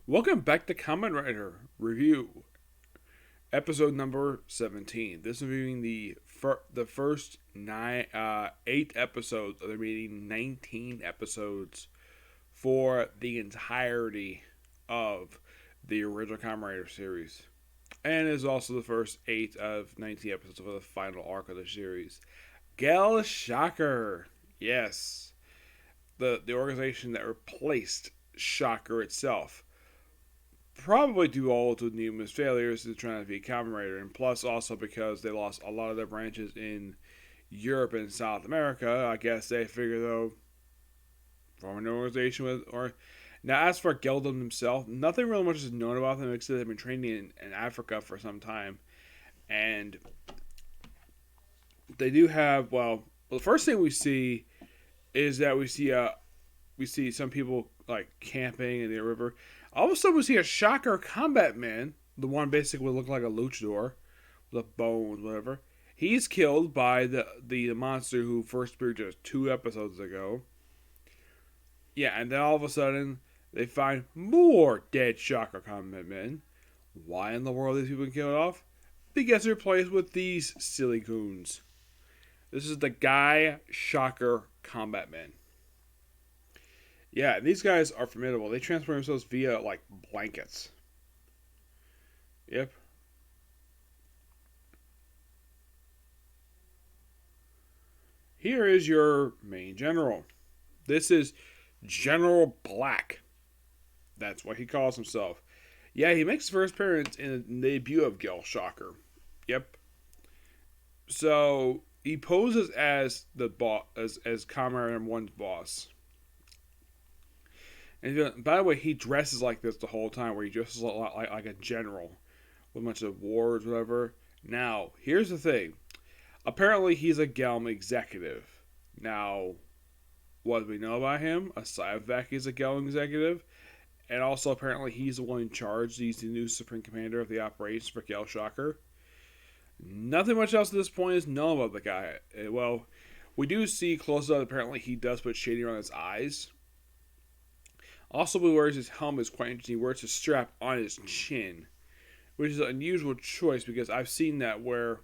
Welcome back to Kamen Rider Review, episode number 17. This is being the first 8 episodes of the remaining 19 episodes for the entirety of the original Kamen Rider series. And is also the first 8 of 19 episodes of the final arc of the series. Gel Shocker! Yes. The organization that replaced Shocker itself. Probably due all to numerous failures to trying to be a Kamen Rider, and plus also because they lost a lot of their branches in Europe and South America. I guess they figure though, form an organization with or now as for Geldom himself, nothing really much is known about them except they've been training in Africa for some time, and they do have the first thing we see is that we see some people like camping in the river. All of a sudden, we see a Shocker combat man, the one basically would look like a luchador, with a bone, whatever. He's killed by the monster who first appeared just 2 episodes ago. Yeah, and then all of a sudden, they find more dead Shocker combat men. Why in the world are these people killed off? Because they're replaced with these silly goons. This is the Guy Shocker combat men. Yeah, these guys are formidable. They transform themselves via, like, blankets. Yep. Here is your main general. This is General Black. That's what he calls himself. Yeah, he makes his first appearance in the debut of Gel Shocker. Yep. So, he poses as the boss, as Kamen Rider 1's boss. And by the way, he dresses like this the whole time, where he dresses a lot like a general with a bunch of awards, whatever. Now, here's the thing. Apparently, he's a Gelm executive. Now, what do we know about him? Aside from the fact he's a Gelm executive, and also apparently he's the one in charge. He's the new Supreme Commander of the operations for Gel Shocker. Nothing much else at this point is known about the guy. Well, we do see close up. Apparently, he does put shading on his eyes. Also, he wears his helmet is quite interesting. He wears a strap on his chin, which is an unusual choice because I've seen that where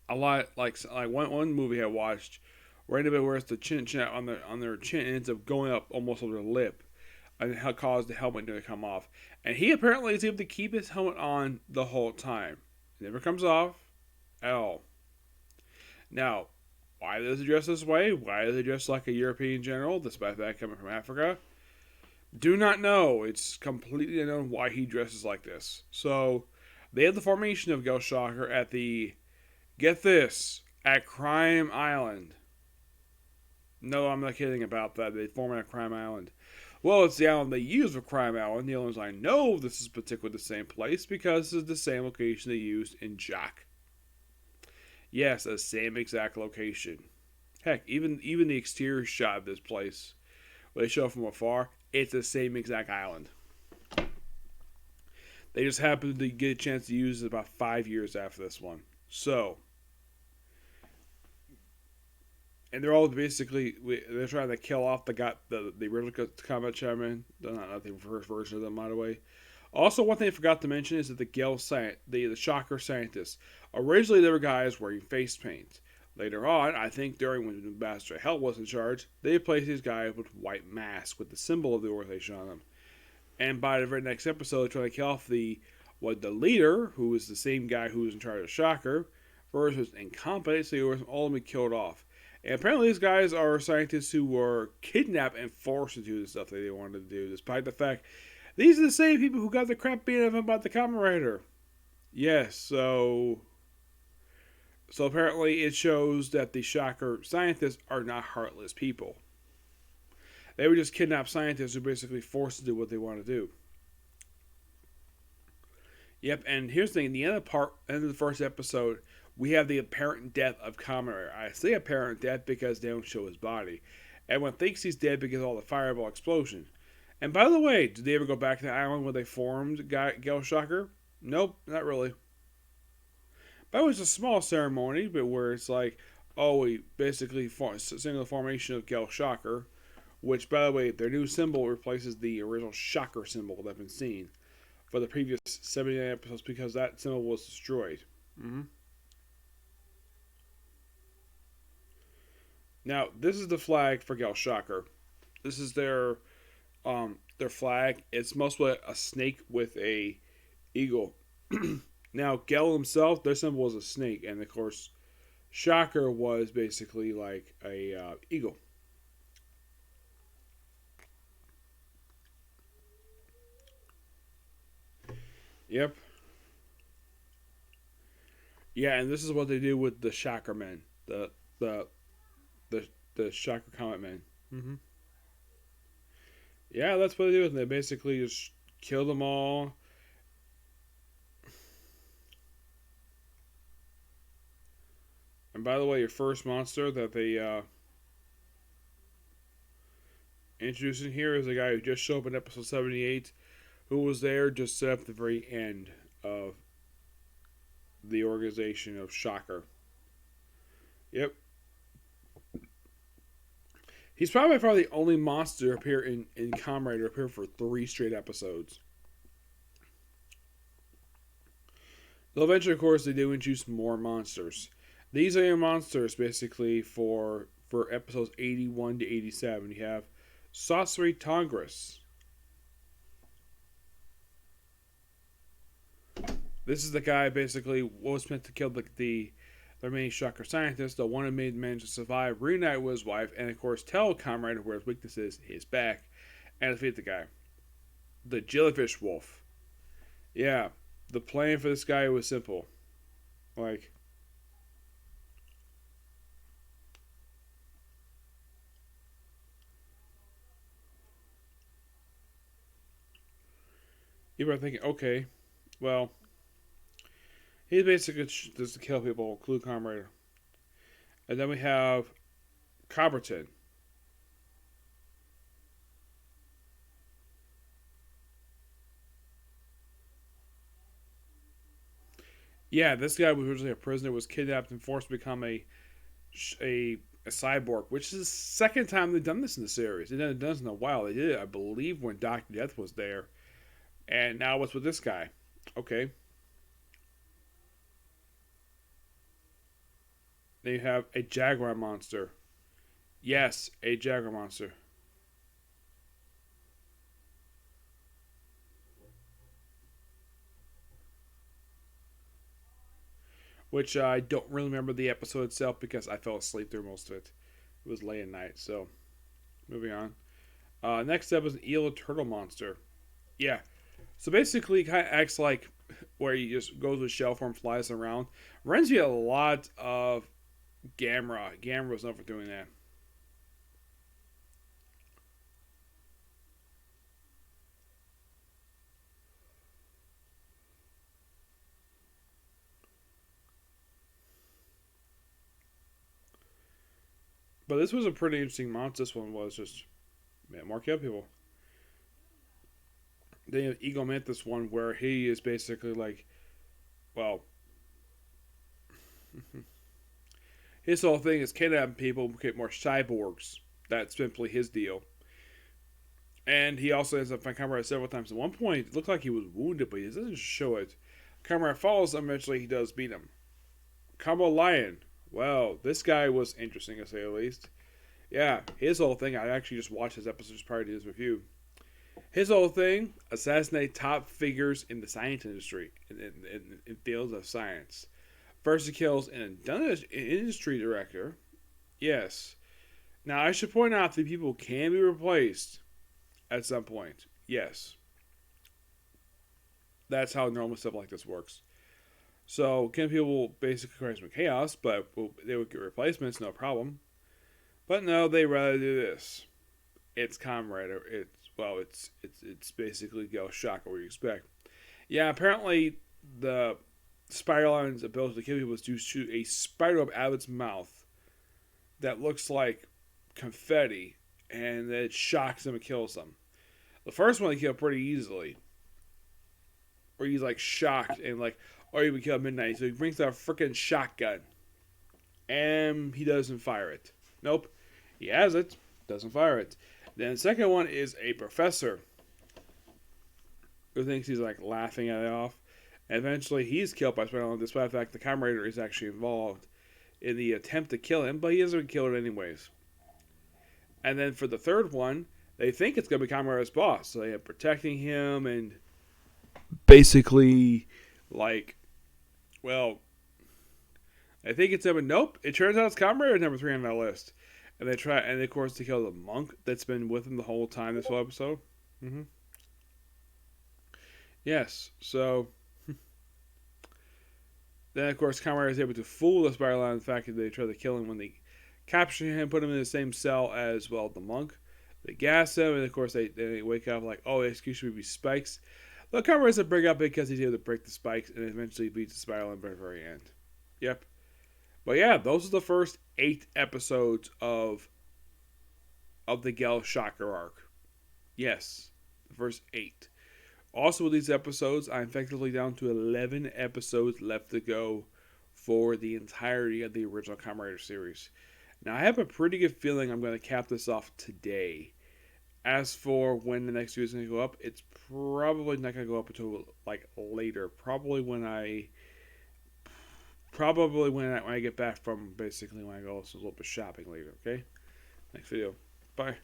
a lot like one movie I watched where anybody wears the chin on their chin and ends up going up almost over their lip, and it caused the helmet to come off. And he apparently is able to keep his helmet on the whole time. It never comes off at all. Now, why does he dress this way? Why does he dress like a European general, despite that coming from Africa? Do not know. It's completely unknown why he dresses like this. So, they have the formation of Gel Shocker at get this, at Crime Island. No, I'm not kidding about that. They form at Crime Island. Well, it's the island they use for Crime Island. The only reason I know this is particularly the same place because this is the same location they used in Jack. Yes, the same exact location. Heck, even the exterior shot of this place, where they show from afar, it's the same exact island. They just happened to get a chance to use it about 5 years after this one. So, and they're all basically they're trying to kill off the original combat chairman. Not the first version of them, by the way. Also, one thing I forgot to mention is that the Shocker scientists, originally they were guys wearing face paint. Later on, I think during when Master Hell was in charge, they replaced these guys with white masks with the symbol of the organization on them. And by the very next episode, they're trying to kill off the leader, who is the same guy who was in charge of Shocker, versus incompetent, so he was ultimately killed off. And apparently these guys are scientists who were kidnapped and forced to do the stuff that they wanted to do, despite the fact these are the same people who got the crap beat out of them about the Kamen Rider. Yes, so apparently it shows that the Shocker scientists are not heartless people. They were just kidnapped scientists who basically forced to do what they want to do. Yep, and here's the thing: the end of the first episode, we have the apparent death of Kamen Rider. I say apparent death because they don't show his body. Everyone thinks he's dead because of all the fireball explosion. And by the way, did they ever go back to the island where they formed Gel Shocker? Nope, not really. But it was a small ceremony, but where it's like, we basically sing the formation of Gel Shocker, which, by the way, their new symbol replaces the original Shocker symbol that's been seen for the previous 79 episodes because that symbol was destroyed. Mm-hmm. Now, this is the flag for Gal Shocker. This is their flag. It's mostly a snake with a eagle. Now, Gel himself, their symbol was a snake, and of course, Shocker was basically like a eagle. Yep. Yeah, and this is what they do with the Shocker Men, the the the Shocker Comet Men. Mm-hmm. Yeah, that's what they do. They basically just kill them all. And by the way, your first monster that they introduced in here is a guy who just showed up in episode 78, who was there just set up at the very end of the organization of Shocker. Yep. He's probably the only monster to appear in Kamen Rider appear for 3 straight episodes. Though eventually, of course, they do introduce more monsters. These are your monsters basically for episodes 81 to 87. You have Sorcery Tongress. This is the guy basically was meant to kill the remaining Shocker scientist, the one who made manage to survive, reunite with his wife, and of course tell Kamen Rider where his weakness is, his back, and defeat the guy. The Jellyfish Wolf. Yeah, the plan for this guy was simple. Like, you were thinking, okay, well, he's basically just to kill people, include Kamen Rider. And then we have Cobberton. Yeah, this guy was originally a prisoner, was kidnapped and forced to become a cyborg, which is the second time they've done this in the series. They've done this in a while. They did it, I believe, when Doctor Death was there, and now what's with this guy? Okay, then you have a Jaguar monster. Yes, a Jaguar monster, which I don't really remember the episode itself because I fell asleep through most of it. It was late at night, so moving on. Next up is an eel turtle monster. Yeah, so basically, it kind of acts like where you just go to a shell form, flies around. Reminds me a lot of Gamera. Gamera was known for doing that. But this was a pretty interesting monster. This one was just man, more kill people. Then you have Eagle Mantis one where he is basically like, well, his whole thing is kidnapping people, get more cyborgs. That's simply his deal. And he also ends up finding Kamara several times. At one point, it looked like he was wounded, but he doesn't show it. Kamara falls, and eventually he does beat him. Combo Lion. Well, this guy was interesting, to say the least. Yeah, his whole thing, I actually just watched his episodes prior to this review. His whole thing, assassinate top figures in the science industry, in fields of science. First he kills an industry director. Yes. Now, I should point out that people can be replaced at some point. Yes. That's how normal stuff like this works. So, can people basically create some chaos, but they would get replacements, no problem. But no, they rather do this. It's Kamen Rider. It's basically Go Shocker, what you expect. Yeah, apparently the Spider Lion's ability to kill people was to shoot a spider web out of its mouth that looks like confetti, and it shocks them and kills them. The first one they kill pretty easily, where he's like shocked and like, oh, you would kill at midnight. So he brings out a freaking shotgun, and he doesn't fire it. Nope, he has it, doesn't fire it. Then the second one is a professor who thinks he's like laughing at it off. And eventually he's killed by Spider-Man, despite the fact the Kamen Rider is actually involved in the attempt to kill him, but he doesn't kill it anyways. And then for the third one, they think it's going to be Kamen Rider's boss, so they are protecting him and basically, like, well, I think it's him, but nope. It turns out it's Kamen Rider number 3 on that list. And they try, and of course, to kill the monk that's been with him the whole time this whole episode. Mm-hmm. Yes, so then of course Kamen Rider is able to fool the Spider-Man on the fact that they try to kill him when they capture him, put him in the same cell as well the monk. They gas him, and of course they wake up like, oh, excuse me, be spikes. The Kamen Rider doesn't bring up because he's able to break the spikes and eventually beats the Spider-Man by the very end. Yep. But yeah, those are the first 8 episodes of the Gel Shocker arc. Yes, the first 8. Also, with these episodes, I'm effectively down to 11 episodes left to go for the entirety of the original Kamen Rider series. Now, I have a pretty good feeling I'm going to cap this off today. As for when the next series is going to go up, it's probably not going to go up until like later. Probably when I get back from basically when I go a little bit shopping later. Okay, next video. Bye.